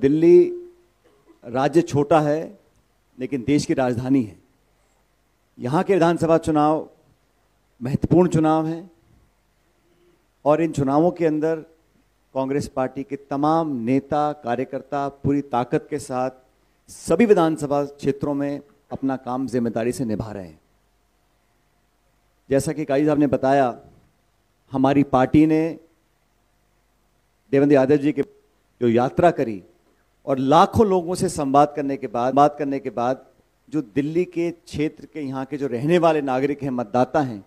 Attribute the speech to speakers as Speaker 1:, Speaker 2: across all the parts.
Speaker 1: दिल्ली राज्य छोटा है लेकिन देश की राजधानी है। यहाँ के विधानसभा चुनाव महत्वपूर्ण चुनाव हैं और इन चुनावों के अंदर कांग्रेस पार्टी के तमाम नेता कार्यकर्ता पूरी ताकत के साथ सभी विधानसभा क्षेत्रों में अपना काम जिम्मेदारी से निभा रहे हैं। जैसा कि काजी साहब ने बताया, हमारी पार्टी ने देवेंद्र यादव जी की जो यात्रा करी और लाखों लोगों से बात करने के बाद जो दिल्ली के क्षेत्र के यहाँ के जो रहने वाले नागरिक हैं, मतदाता हैं,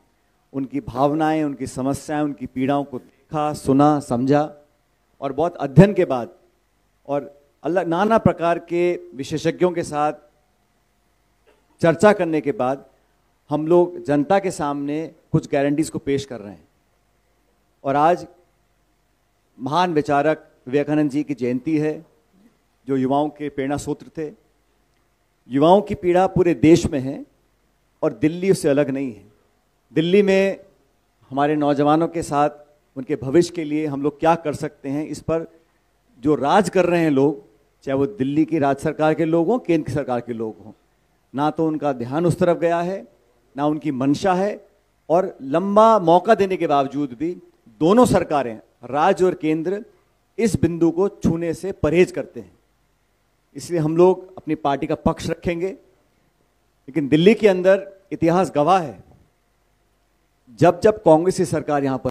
Speaker 1: उनकी भावनाएं, उनकी समस्याएं, उनकी पीड़ाओं को देखा, सुना, समझा और बहुत अध्ययन के बाद और नाना प्रकार के विशेषज्ञों के साथ चर्चा करने के बाद हम लोग जनता के सामने कुछ गारंटीज को पेश कर रहे हैं। और आज महान विचारक विवेकानंद जी की जयंती है, जो युवाओं के प्रेरणा सूत्र थे। युवाओं की पीड़ा पूरे देश में है और दिल्ली उससे अलग नहीं है। दिल्ली में हमारे नौजवानों के साथ उनके भविष्य के लिए हम लोग क्या कर सकते हैं, इस पर जो राज कर रहे हैं लोग, चाहे वो दिल्ली की राज्य सरकार के लोग हों, केंद्र की सरकार के लोग हों, ना तो उनका ध्यान उस तरफ गया है, ना उनकी मंशा है। और लंबा मौका देने के बावजूद भी दोनों सरकारें, राज्य और केंद्र, इस बिंदु को छूने से परहेज करते हैं। इसलिए हम लोग अपनी पार्टी का पक्ष रखेंगे। लेकिन दिल्ली के अंदर इतिहास गवाह है, जब जब कांग्रेस की सरकार यहाँ पर,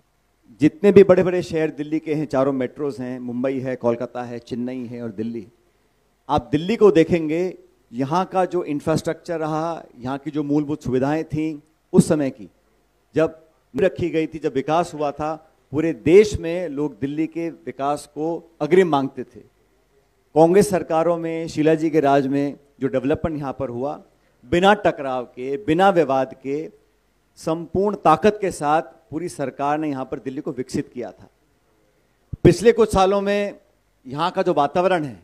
Speaker 1: जितने भी बड़े बड़े शहर दिल्ली के हैं, चारों मेट्रोज हैं, मुंबई है, कोलकाता है, चेन्नई है और दिल्ली, आप दिल्ली को देखेंगे, यहाँ का जो इंफ्रास्ट्रक्चर रहा, यहाँ की जो मूलभूत सुविधाएं थी उस समय की, जब रखी गई थी, जब विकास हुआ था, पूरे देश में लोग दिल्ली के विकास को अग्रिम मांगते थे। कांग्रेस सरकारों में, शीला जी के राज में जो डेवलपमेंट यहाँ पर हुआ, बिना टकराव के, बिना विवाद के, संपूर्ण ताकत के साथ पूरी सरकार ने यहाँ पर दिल्ली को विकसित किया था। पिछले कुछ सालों में यहाँ का जो वातावरण है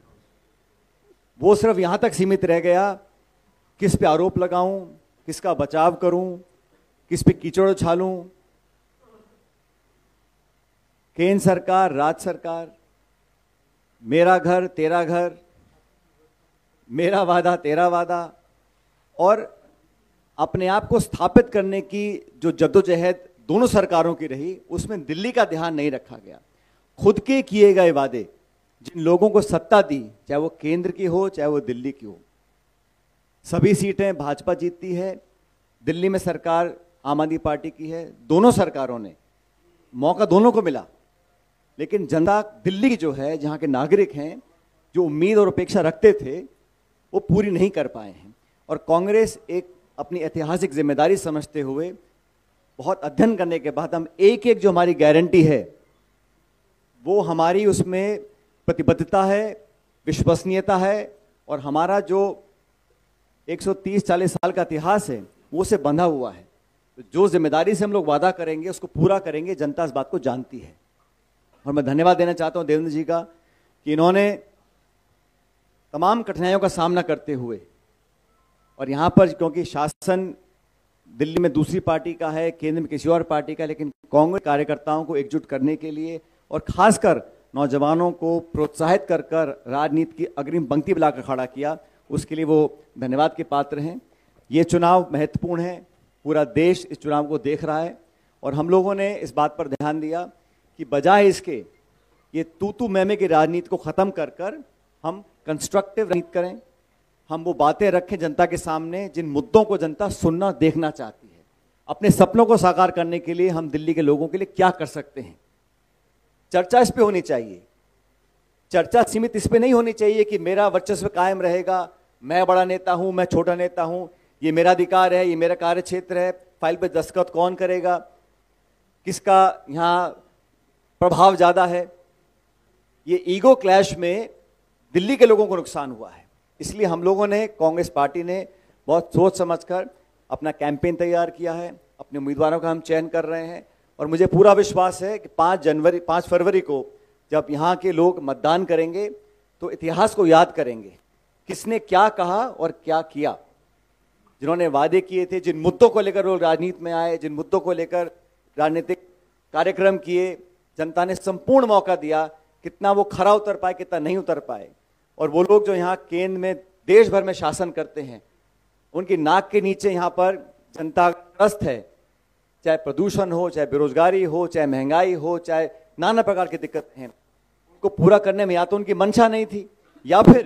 Speaker 1: वो सिर्फ यहाँ तक सीमित रह गया, किस पे आरोप लगाऊं, किसका बचाव करूं, किस पे कीचड़ उछालूं। केंद्र सरकार, राज्य सरकार, मेरा घर तेरा घर, मेरा वादा तेरा वादा, और अपने आप को स्थापित करने की जो जद्दोजहद दोनों सरकारों की रही, उसमें दिल्ली का ध्यान नहीं रखा गया। खुद के किए गए वादे, जिन लोगों को सत्ता दी, चाहे वो केंद्र की हो चाहे वो दिल्ली की हो, सभी सीटें भाजपा जीतती है। दिल्ली में सरकार आम आदमी पार्टी की है। दोनों सरकारों ने मौका दोनों को मिला, लेकिन जनता दिल्ली की जो है, जहाँ के नागरिक हैं, जो उम्मीद और अपेक्षा रखते थे, वो पूरी नहीं कर पाए हैं। और कांग्रेस एक अपनी ऐतिहासिक जिम्मेदारी समझते हुए, बहुत अध्ययन करने के बाद, हम एक एक जो हमारी गारंटी है, वो हमारी उसमें प्रतिबद्धता है, विश्वसनीयता है, और हमारा जो 130-40 साल का इतिहास है वो से बंधा हुआ है। तो जो जिम्मेदारी से हम लोग वादा करेंगे उसको पूरा करेंगे। जनता इस बात को जानती है। और मैं धन्यवाद देना चाहता हूं देवेंद्र जी का कि इन्होंने तमाम कठिनाइयों का सामना करते हुए, और यहाँ पर क्योंकि शासन दिल्ली में दूसरी पार्टी का है, केंद्र में किसी और पार्टी का, लेकिन कांग्रेस कार्यकर्ताओं को एकजुट करने के लिए और खासकर नौजवानों को प्रोत्साहित कर कर राजनीति की अग्रिम पंक्ति बुलाकर खड़ा किया, उसके लिए वो धन्यवाद के पात्र हैं। ये चुनाव महत्वपूर्ण है, पूरा देश इस चुनाव को देख रहा है, और हम लोगों ने इस बात पर ध्यान दिया कि बजाय इसके ये तू मैं की राजनीति को खत्म कर कर हम कंस्ट्रक्टिव राजनीति करें, हम वो बातें रखें जनता के सामने जिन मुद्दों को जनता सुनना देखना चाहती है। अपने सपनों को साकार करने के लिए हम दिल्ली के लोगों के लिए क्या कर सकते हैं, चर्चा इस पे होनी चाहिए। चर्चा सीमित इस पे नहीं होनी चाहिए कि मेरा वर्चस्व कायम रहेगा, मैं बड़ा नेता हूं, मैं छोटा नेता हूं, ये मेरा अधिकार है, ये मेरा कार्य क्षेत्र है, फाइल पे दस्तखत कौन करेगा, किसका यहाँ प्रभाव ज्यादा है। ये ईगो क्लैश में दिल्ली के लोगों को नुकसान हुआ है। इसलिए हम लोगों ने, कांग्रेस पार्टी ने बहुत सोच समझकर अपना कैंपेन तैयार किया है, अपने उम्मीदवारों का हम चयन कर रहे हैं। और मुझे पूरा विश्वास है कि 5 फरवरी को जब यहाँ के लोग मतदान करेंगे तो इतिहास को याद करेंगे, किसने क्या कहा और क्या किया। जिन्होंने वादे किए थे, जिन मुद्दों को लेकर लोग राजनीति में आए, जिन मुद्दों को लेकर राजनीतिक कार्यक्रम किए, जनता ने संपूर्ण मौका दिया, कितना वो खरा उतर पाए, कितना नहीं उतर पाए। और वो लोग जो यहाँ केंद्र में देश भर में शासन करते हैं, उनकी नाक के नीचे यहाँ पर जनता त्रस्त है, चाहे प्रदूषण हो, चाहे बेरोजगारी हो, चाहे महंगाई हो, चाहे नाना प्रकार की दिक्कतें हैं, उनको पूरा करने में या तो उनकी मंशा नहीं थी या फिर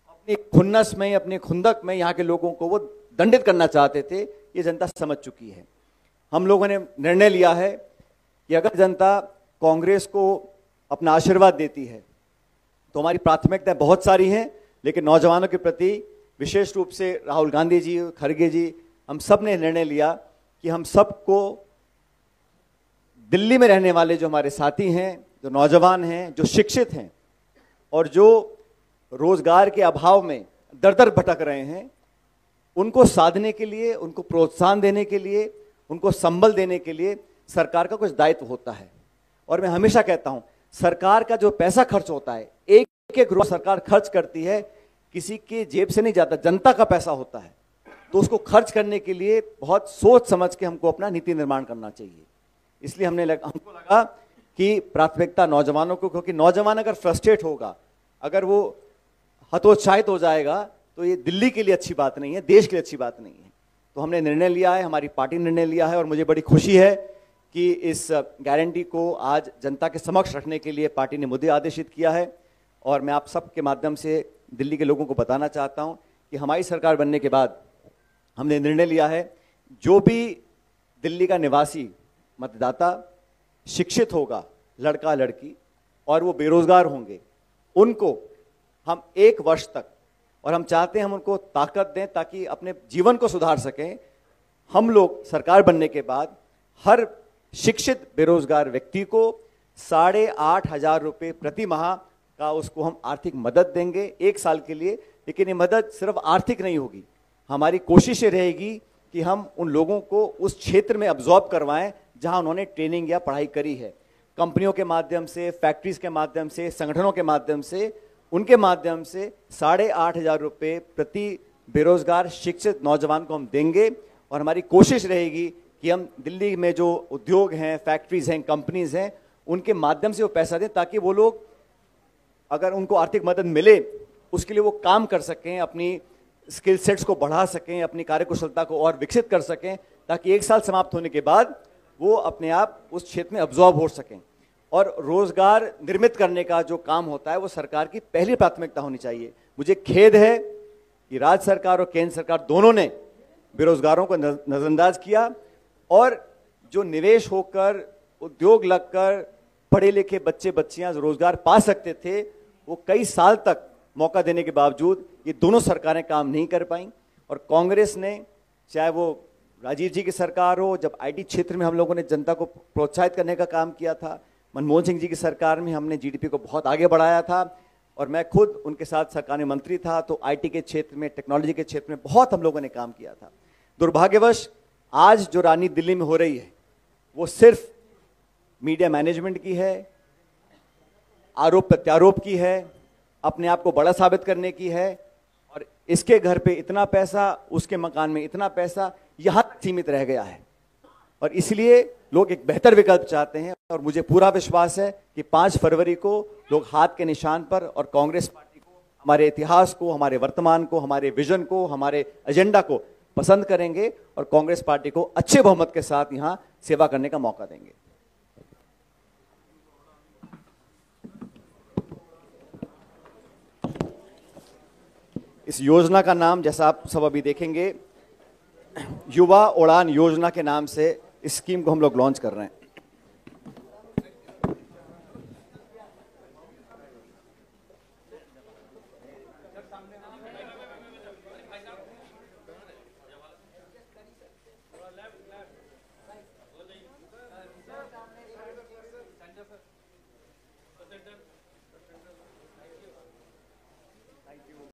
Speaker 1: अपनी खुन्नस में, अपने खुंदक में यहाँ के लोगों को वो दंडित करना चाहते थे। ये जनता समझ चुकी है। हम लोगों ने निर्णय लिया है कि अगर जनता कांग्रेस को अपना आशीर्वाद देती है तो हमारी प्राथमिकताएं बहुत सारी हैं, लेकिन नौजवानों के प्रति विशेष रूप से राहुल गांधी जी, खड़गे जी, हम सब ने निर्णय लिया कि हम सबको दिल्ली में रहने वाले जो हमारे साथी हैं, जो नौजवान हैं, जो शिक्षित हैं और जो रोजगार के अभाव में दर दर भटक रहे हैं, उनको साधने के लिए, उनको प्रोत्साहन देने के लिए, उनको संबल देने के लिए सरकार का कुछ दायित्व होता है। और मैं हमेशा कहता हूं, सरकार का जो पैसा खर्च होता है, एक एक रुपया सरकार खर्च करती है, किसी के जेब से नहीं जाता, जनता का पैसा होता है। तो उसको खर्च करने के लिए बहुत सोच समझ के हमको अपना नीति निर्माण करना चाहिए। इसलिए हमको लगा कि प्राथमिकता नौजवानों को, क्योंकि नौजवान अगर फ्रस्ट्रेट होगा, अगर वो हतोत्साहित हो जाएगा, तो ये दिल्ली के लिए अच्छी बात नहीं है, देश के लिए अच्छी बात नहीं है। तो हमने निर्णय लिया है, हमारी पार्टी ने निर्णय लिया है और मुझे बड़ी खुशी है कि इस गारंटी को आज जनता के समक्ष रखने के लिए पार्टी ने मुझे आदेशित किया है। और मैं आप सबके माध्यम से दिल्ली के लोगों को बताना चाहता हूं कि हमारी सरकार बनने के बाद हमने निर्णय लिया है, जो भी दिल्ली का निवासी मतदाता शिक्षित होगा, लड़का लड़की, और वो बेरोजगार होंगे, उनको हम 1 वर्ष तक, और हम चाहते हैं हम उनको ताकत दें ताकि अपने जीवन को सुधार सकें। हम लोग सरकार बनने के बाद हर शिक्षित बेरोजगार व्यक्ति को 8,500 रुपये प्रति माह का उसको हम आर्थिक मदद देंगे 1 साल के लिए। लेकिन ये मदद सिर्फ आर्थिक नहीं होगी, हमारी कोशिश ये रहेगी कि हम उन लोगों को उस क्षेत्र में अब्जॉर्ब करवाएं जहां उन्होंने ट्रेनिंग या पढ़ाई करी है। कंपनियों के माध्यम से, फैक्ट्रीज के माध्यम से, संगठनों के माध्यम से, उनके माध्यम से 8,500 रुपये प्रति बेरोजगार शिक्षित नौजवान को हम देंगे। और हमारी कोशिश रहेगी कि हम दिल्ली में जो उद्योग हैं, फैक्ट्रीज हैं, कंपनीज हैं, उनके माध्यम से वो पैसा दें ताकि वो लोग, अगर उनको आर्थिक मदद मिले, उसके लिए वो काम कर सकें, अपनी स्किल सेट्स को बढ़ा सकें, अपनी कार्यकुशलता को और विकसित कर सकें, ताकि 1 साल समाप्त होने के बाद वो अपने आप उस क्षेत्र में अब्जॉर्ब हो सकें। और रोजगार निर्मित करने का जो काम होता है वो सरकार की पहली प्राथमिकता होनी चाहिए। मुझे खेद है कि राज्य सरकार और केंद्र सरकार दोनों ने बेरोजगारों को नजरअंदाज किया, और जो निवेश होकर, उद्योग लगकर पढ़े लिखे बच्चे बच्चियां रोजगार पा सकते थे, वो कई साल तक मौका देने के बावजूद ये दोनों सरकारें काम नहीं कर पाई। और कांग्रेस ने, चाहे वो राजीव जी की सरकार हो, जब आईटी क्षेत्र में हम लोगों ने जनता को प्रोत्साहित करने का काम किया था, मनमोहन सिंह जी की सरकार में हमने जीडीपी को बहुत आगे बढ़ाया था, और मैं खुद उनके साथ सरकार में मंत्री था, तो आईटी के क्षेत्र में, टेक्नोलॉजी के क्षेत्र में बहुत हम लोगों ने काम किया था। दुर्भाग्यवश आज जो राजनीति दिल्ली में हो रही है वो सिर्फ मीडिया मैनेजमेंट की है, आरोप प्रत्यारोप की है, अपने आप को बड़ा साबित करने की है, और इसके घर पे इतना पैसा, उसके मकान में इतना पैसा, यहां तक सीमित रह गया है। और इसलिए लोग एक बेहतर विकल्प चाहते हैं, और मुझे पूरा विश्वास है कि 5 फरवरी को लोग हाथ के निशान पर और कांग्रेस पार्टी को, हमारे इतिहास को, हमारे वर्तमान को, हमारे विजन को, हमारे एजेंडा को पसंद करेंगे और कांग्रेस पार्टी को अच्छे बहुमत के साथ यहां सेवा करने का मौका देंगे। इस योजना का नाम, जैसा आप सब अभी देखेंगे, युवा उड़ान योजना के नाम से इस स्कीम को हम लोग लॉन्च कर रहे हैं।